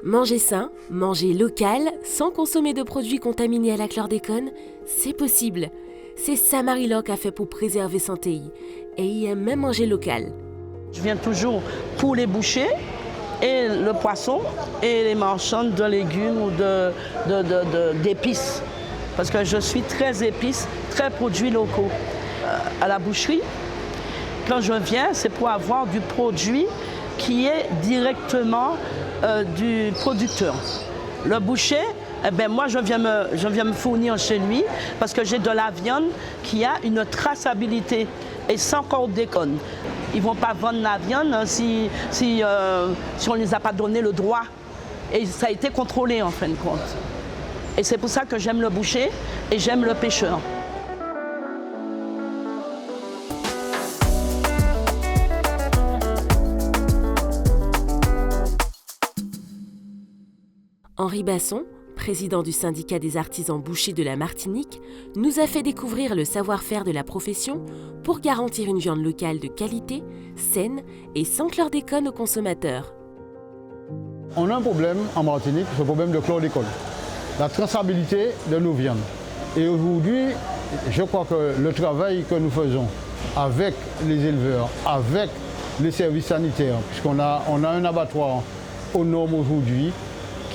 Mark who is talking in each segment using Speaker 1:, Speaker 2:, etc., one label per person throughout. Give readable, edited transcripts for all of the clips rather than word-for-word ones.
Speaker 1: Manger sain, manger local, sans consommer de produits contaminés à la chlordécone, c'est possible. C'est ça Marie-Laure a fait pour préserver son pays. Et il aime même manger local.
Speaker 2: Je viens toujours pour les bouchers et le poisson et les marchands de légumes ou d'épices. Parce que je suis très épices, très produits locaux. À la boucherie, quand je viens, c'est pour avoir du produit qui est directement du producteur. Le boucher, moi je viens me fournir chez lui parce que j'ai de la viande qui a une traçabilité et sans chlordécone. Ils ne vont pas vendre la viande si on ne les a pas donné le droit. Et ça a été contrôlé en fin de compte. Et c'est pour ça que j'aime le boucher et j'aime le pêcheur.
Speaker 1: Henri Basson, président du syndicat des artisans bouchers de la Martinique, nous a fait découvrir le savoir-faire de la profession pour garantir une viande locale de qualité, saine et sans chlordécone aux consommateurs.
Speaker 3: On a un problème en Martinique, c'est le problème de chlordécone, la traçabilité de nos viandes. Et aujourd'hui, je crois que le travail que nous faisons avec les éleveurs, avec les services sanitaires, puisqu'on a un abattoir aux normes aujourd'hui,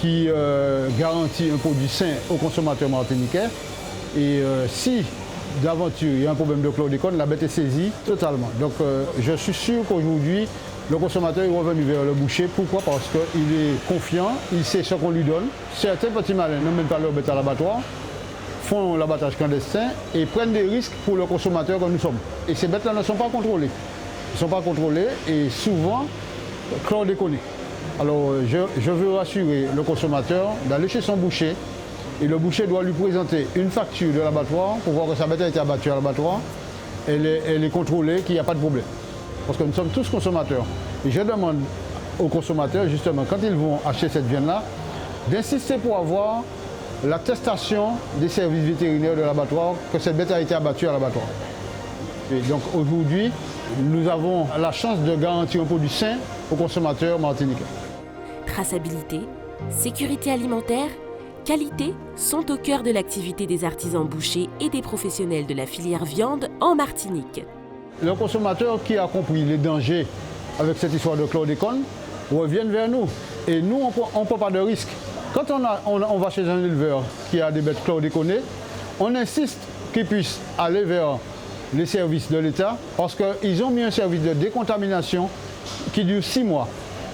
Speaker 3: qui garantit un produit sain aux consommateurs martiniquais. Et si d'aventure il y a un problème de chlordécone, la bête est saisie totalement. Donc je suis sûr qu'aujourd'hui, le consommateur est revenu vers le boucher. Pourquoi? Parce qu'il est confiant, il sait ce qu'on lui donne. Certains petits malins ne mènent pas leur bête à l'abattoir, font l'abattage clandestin et prennent des risques pour le consommateur que nous sommes. Et ces bêtes-là ne sont pas contrôlées. Elles ne sont pas contrôlées et souvent chlordéconées. Alors je veux rassurer le consommateur d'aller chez son boucher et le boucher doit lui présenter une facture de l'abattoir pour voir que sa bête a été abattue à l'abattoir. Elle est contrôlée, qu'il n'y a pas de problème. Parce que nous sommes tous consommateurs. Et je demande aux consommateurs justement quand ils vont acheter cette viande-là d'insister pour avoir l'attestation des services vétérinaires de l'abattoir que cette bête a été abattue à l'abattoir. Et donc aujourd'hui, nous avons la chance de garantir un produit sain aux consommateurs martiniquais.
Speaker 1: Traçabilité, sécurité alimentaire, qualité sont au cœur de l'activité des artisans bouchers et des professionnels de la filière viande en Martinique.
Speaker 3: Le consommateur qui a compris les dangers avec cette histoire de chlordécone revient vers nous. Et nous, on ne prend pas de risque. Quand on va chez un éleveur qui a des bêtes chlordéconées, on insiste qu'il puisse aller vers les services de l'État parce qu'ils ont mis un service de décontamination qui dure 6 mois.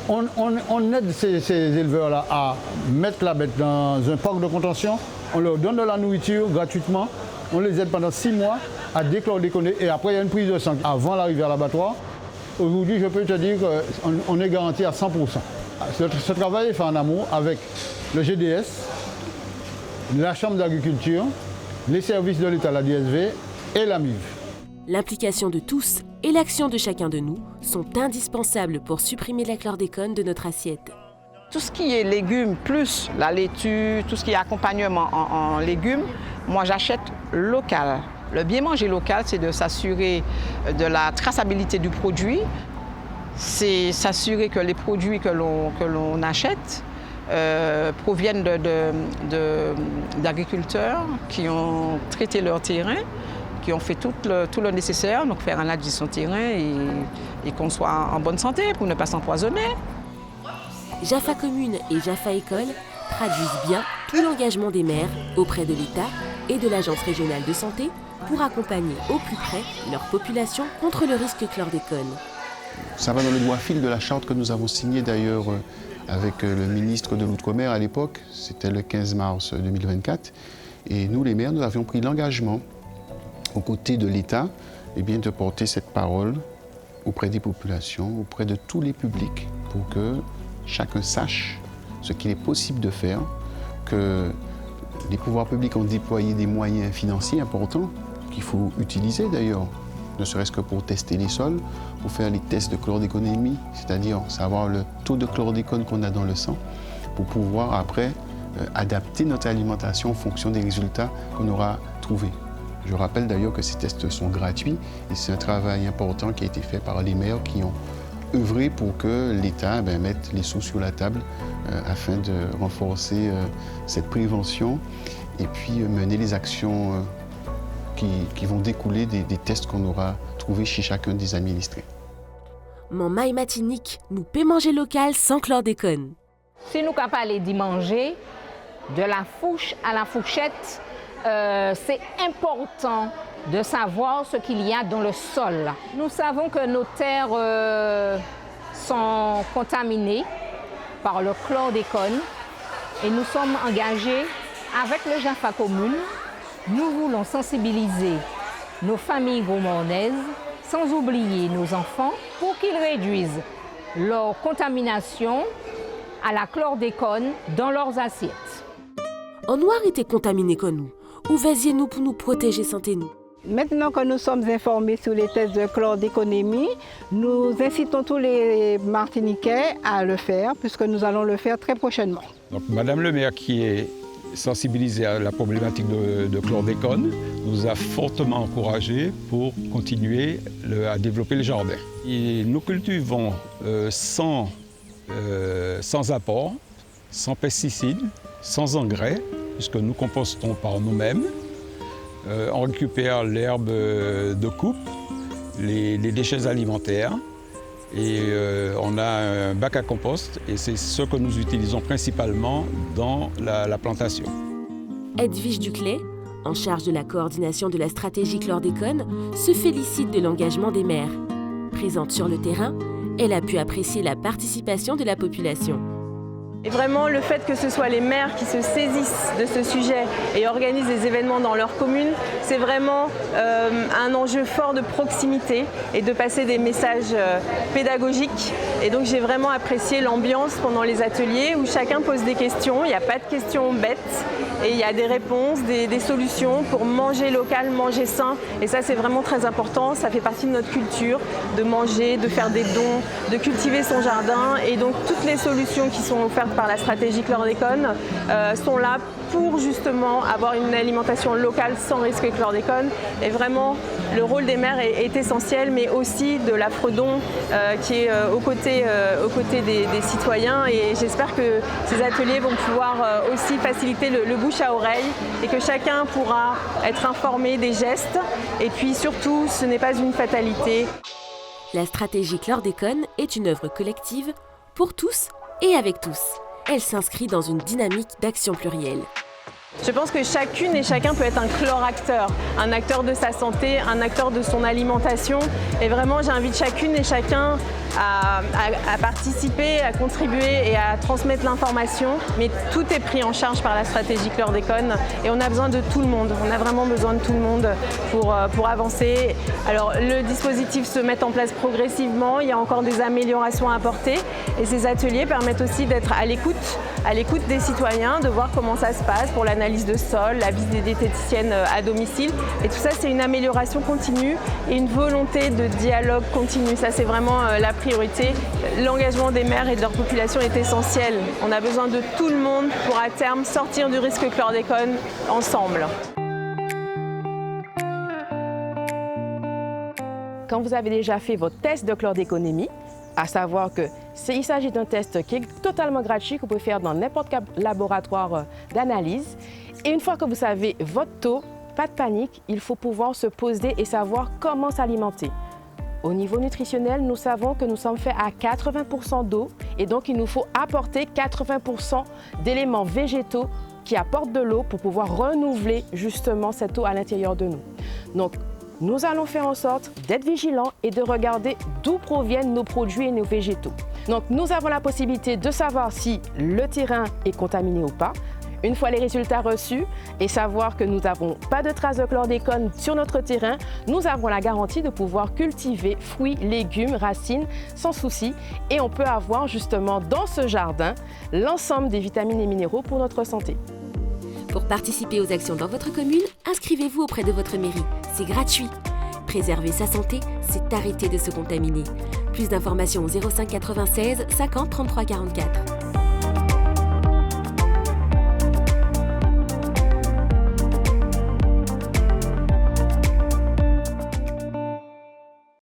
Speaker 3: On aide ces éleveurs-là à mettre la bête dans un parc de contention, on leur donne de la nourriture gratuitement, on les aide pendant 6 mois à déchlordéconer et après il y a une prise de sang avant l'arrivée à l'abattoir. Aujourd'hui, je peux te dire qu'on est garanti à 100%. Ce travail est fait en amont avec le GDS, la Chambre d'agriculture, les services de l'État, la DSV et la MIV.
Speaker 1: L'implication de tous et l'action de chacun de nous sont indispensables pour supprimer la chlordécone de notre assiette.
Speaker 4: Tout ce qui est légumes plus la laitue, tout ce qui est accompagnement en légumes, moi j'achète local. Le bien manger local, c'est de s'assurer de la traçabilité du produit, c'est s'assurer que les produits que l'on achète proviennent d'agriculteurs qui ont traité leur terrain, qui ont fait tout le nécessaire, donc faire un audit de son terrain et qu'on soit en bonne santé pour ne pas s'empoisonner.
Speaker 1: Jaffa Commune et Jaffa École traduisent bien tout l'engagement des maires auprès de l'État et de l'Agence régionale de santé pour accompagner au plus près leur population contre le risque chlordécone.
Speaker 5: Ça va dans le droit fil de la charte que nous avons signée d'ailleurs avec le ministre de l'Outre-mer à l'époque, c'était le 15 mars 2024. Et nous les maires, nous avions pris l'engagement aux côtés de l'État, de porter cette parole auprès des populations, auprès de tous les publics, pour que chacun sache ce qu'il est possible de faire, que les pouvoirs publics ont déployé des moyens financiers importants, qu'il faut utiliser d'ailleurs, ne serait-ce que pour tester les sols, pour faire les tests de chlordéconémie, c'est-à-dire savoir le taux de chlordécone qu'on a dans le sang, pour pouvoir après adapter notre alimentation en fonction des résultats qu'on aura trouvés. Je rappelle d'ailleurs que ces tests sont gratuits et c'est un travail important qui a été fait par les maires qui ont œuvrer pour que l'État mette les sous sur la table afin de renforcer cette prévention et puis mener les actions qui vont découler des tests qu'on aura trouvés chez chacun des administrés.
Speaker 1: Mon maï matinique nous peut manger local sans chlordécone.
Speaker 6: Si nous sommes capables de manger de la fourche à la fourchette, c'est important de savoir ce qu'il y a dans le sol. Nous savons que nos terres sont contaminées par le chlordécone et nous sommes engagés avec le JAFA Commune. Nous voulons sensibiliser nos familles gourmandaises, sans oublier nos enfants, pour qu'ils réduisent leur contamination à la chlordécone dans leurs assiettes.
Speaker 1: En noir était contaminé comme nous. Où vaisiez-nous pour nous protéger santé nous?
Speaker 7: Maintenant que nous sommes informés sur les tests de chlordéconémie, nous incitons tous les Martiniquais à le faire, puisque nous allons le faire très prochainement.
Speaker 8: Donc, Madame le maire, qui est sensibilisée à la problématique de chlordécone, nous a fortement encouragés pour continuer à développer le jardin. Et nous cultivons sans apport, sans pesticides, sans engrais, puisque nous compostons par nous-mêmes. On récupère l'herbe de coupe, les déchets alimentaires et on a un bac à compost et c'est ce que nous utilisons principalement dans la plantation.
Speaker 1: Edwige Duclay, en charge de la coordination de la stratégie chlordécone, se félicite de l'engagement des maires. Présente sur le terrain, elle a pu apprécier la participation de la population.
Speaker 9: Et vraiment, le fait que ce soit les maires qui se saisissent de ce sujet et organisent des événements dans leur commune, c'est vraiment un enjeu fort de proximité et de passer des messages pédagogiques. Et donc j'ai vraiment apprécié l'ambiance pendant les ateliers où chacun pose des questions, il n'y a pas de questions bêtes et il y a des réponses, des solutions pour manger local, manger sain. Et ça c'est vraiment très important, ça fait partie de notre culture de manger, de faire des dons, de cultiver son jardin. Et donc toutes les solutions qui sont offertes par la stratégie chlordécone sont là pour justement avoir une alimentation locale sans risque chlordécone. Et vraiment, le rôle des maires est essentiel, mais aussi de la Fredon qui est aux côtés des citoyens. Et j'espère que ces ateliers vont pouvoir aussi faciliter le bouche à oreille et que chacun pourra être informé des gestes. Et puis surtout, ce n'est pas une fatalité.
Speaker 1: La stratégie chlordécone est une œuvre collective pour tous et avec tous. Elle s'inscrit dans une dynamique d'action plurielle.
Speaker 9: Je pense que chacune et chacun peut être un chloracteur, un acteur de sa santé, un acteur de son alimentation. Et vraiment, j'invite chacune et chacun à participer, à contribuer et à transmettre l'information. Mais tout est pris en charge par la stratégie chlordécone et on a besoin de tout le monde. On a vraiment besoin de tout le monde pour avancer. Alors, le dispositif se met en place progressivement. Il y a encore des améliorations à apporter. Et ces ateliers permettent aussi d'être à l'écoute des citoyens, de voir comment ça se passe pour l'analyse de sol, la visite des diététiciennes à domicile. Et tout ça, c'est une amélioration continue et une volonté de dialogue continu. Ça, c'est vraiment la priorité. L'engagement des maires et de leur population est essentiel. On a besoin de tout le monde pour, à terme, sortir du risque chlordécone ensemble.
Speaker 10: Quand vous avez déjà fait votre test de chlordéconémie, à savoir qu'il s'agit d'un test qui est totalement gratuit, que vous pouvez faire dans n'importe quel laboratoire d'analyse. Et une fois que vous savez votre taux, pas de panique, il faut pouvoir se poser et savoir comment s'alimenter. Au niveau nutritionnel, nous savons que nous sommes faits à 80% d'eau et donc il nous faut apporter 80% d'éléments végétaux qui apportent de l'eau pour pouvoir renouveler justement cette eau à l'intérieur de nous. Donc, nous allons faire en sorte d'être vigilants et de regarder d'où proviennent nos produits et nos végétaux. Donc, nous avons la possibilité de savoir si le terrain est contaminé ou pas. Une fois les résultats reçus et savoir que nous n'avons pas de traces de chlordécone sur notre terrain, nous avons la garantie de pouvoir cultiver fruits, légumes, racines sans souci. Et on peut avoir justement dans ce jardin l'ensemble des vitamines et minéraux pour notre santé.
Speaker 1: Pour participer aux actions dans votre commune, inscrivez-vous auprès de votre mairie. C'est gratuit. Préserver sa santé, c'est arrêter de se contaminer. Plus d'informations au 05 96 50 33 44.